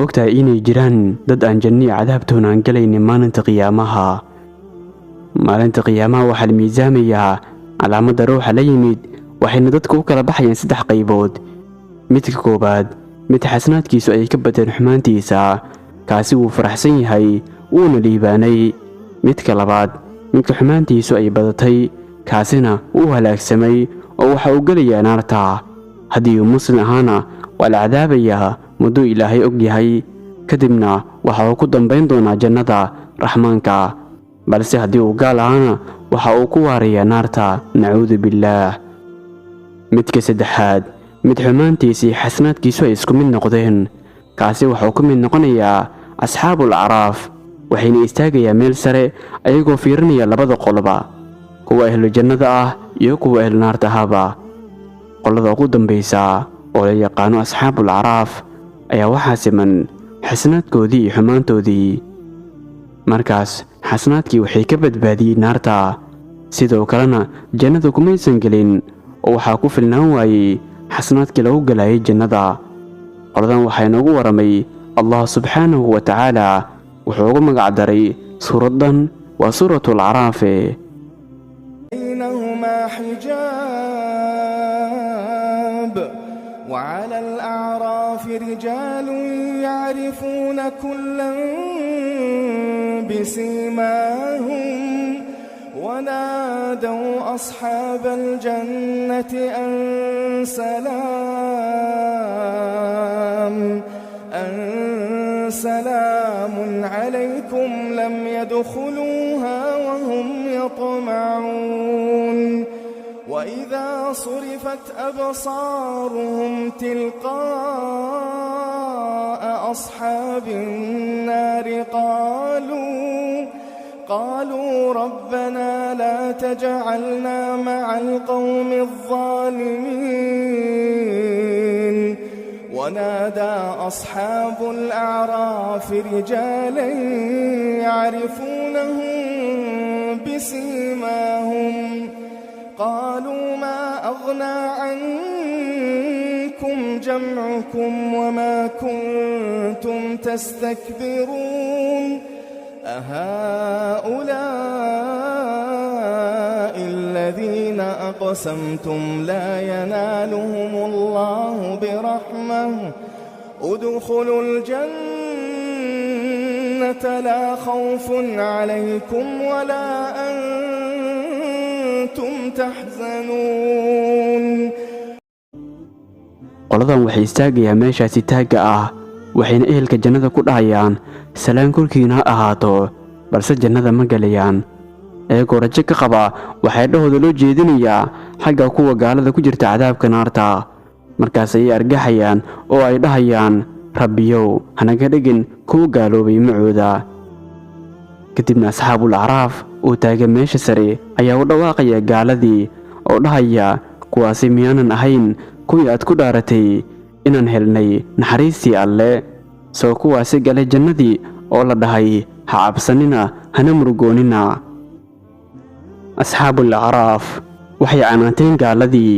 ogtahay inay jiraan dad aan janno iyo cadaabtoona aan galaynin maalinta qiyaamaha. maalinta qiyaamaha waxaa la miisaamayaa calaamadda ruuxa la yimid, waxayna dadku u kala baxayaan 3 qaybood. midka koobaad, mid xasanaadkiisu ay ka bateen xumaantiisa, kaasi wuu faraxsan yahay wuuna liibaanay. midka labaad, midka xumaantiisu ay badatay, kaasina wuu halaagsamay oo waxa uu gelayaa naarta. haddii uu muslim ahaana waa la cadaabayaa muddo ilaahay og yahay, kadibna waxa uu ku dambayn doonaa jannada raxmaanka. balse haddii uu gaal ahaana waxa uu ku waarayaa naarta, nacuudu billaah. midka saddexaad, mid xumaantiisii xasanaadkiisu ay isku mid noqdeen, kaasi wuxuu ku mid noqonayaa asxaabul acraaf. waxayna istaagayaa meel sare ayagoo fiirinaya labada qoloba, kuwa ahlu jannada ah iyo kuwa ahlu naarta ahaba. qolada ugu dambaysa oo la yaqaano asxaabul acraaf ayaa waxaa siman xasanaadkoodii iyo xumaantoodii. markaas xasanaadkii waxay ka badbaadiyeen naarta, sidoo kalena jannada kumaysan gelin oo waxaa ku filnaan waayey xasanaadkii lagu galayay jannada. qoladan waxaa inoogu waramay allah subxaanahu wa tacaala, wuxuu ugu magac daray suuraddan waa suuratul acraaf. وعلى الأعراف رجال يعرفون كلا بسيماهم ونادوا أصحاب الجنة أن سلام عليكم لم يدخلوها وهم يطمعون وإذا صرفت أبصارهم تلقاء أصحاب النار قالوا ربنا لا تجعلنا مع القوم الظالمين ونادى أصحاب الأعراف رجالا يعرفونهم بسيماهم قالوا ما أغنى عنكم جمعكم وما كنتم تستكبرون أهؤلاء الذين أقسمتم لا ينالهم الله برحمة ادخلوا الجنة لا خوف عليكم ولا أنتم تحزنون. qoladan waxay istaagayaan meeshaasi taagga ah, waxayna ehelka jannada ku dhahayaan salaan korkiina ha ahaato, balse jannada ma galayaan. iyagoo rajo ka qaba waxay dhahooda loo jeedinayaa xagga kuwa gaalada ku jirta cadaabka naarta. markaas ayay argaxayaan oo ay dhahayaan rabbiyow hanaga dhigin kuwa gaaloobay macooda. kadibna asxaabul acraaf oo taagan meesha sare ayaa u dhawaaqaya gaaladii oo dhahaya kuwaasi miyaanan ahayn kuwii aad ku dhaaratay inaan helnay naxariistii alle, soo kuwaasi galay jannadii oo la dhahay ha cabsanina hana murugoonina. asxaabul acraaf waxay canaanteen gaaladii,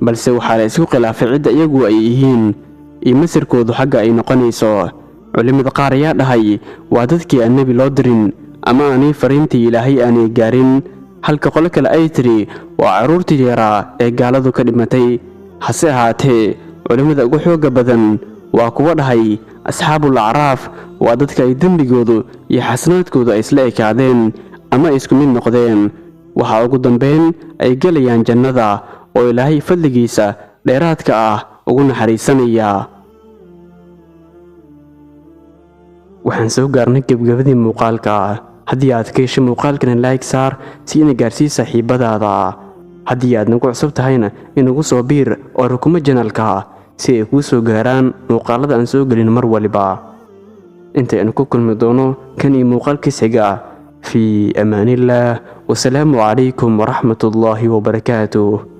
balse waxaa la isku khilaafay cidda iyagu ay yihiin iyo masirkoodu xagga ay noqonayso. culimada qaar ayaa dhahay waa dadkii aan nebi loo dirin ama aanay fariintii ilaahay aanay gaarin, halka qolo kale ay tiri waa carruurtii yaraa ee gaaladu ka dhimatay. hase ahaatee culimada ugu xooga badan waa kuwa dhahay asxaabul acraaf waa dadka ay dembigoodu iyo xasanaadkoodu ay isla ekaadeen ama ay isku mid noqdeen. waxaa ugu dambayn ay gelayaan jannada oo ilaahay fadligiisa dheeraadka ah ugu naxariisanaya. waxaan soo gaarnay gebgabadii muuqaalka. haddii aad ka heshay muuqaalkana like saar si ina gaarsii saaxiibadaada. haddii aad nagu cusub tahayna inagu soo biir oo rukumo janalka si ay kuu soo gaaraan muuqaalada aan soo gelin mar waliba. intaynu ku kulmi doono kan iyo muuqaalkiis xiga fii amaanillaah. wasalaamu calaykum waraxmatullaahi wabarakaatuh.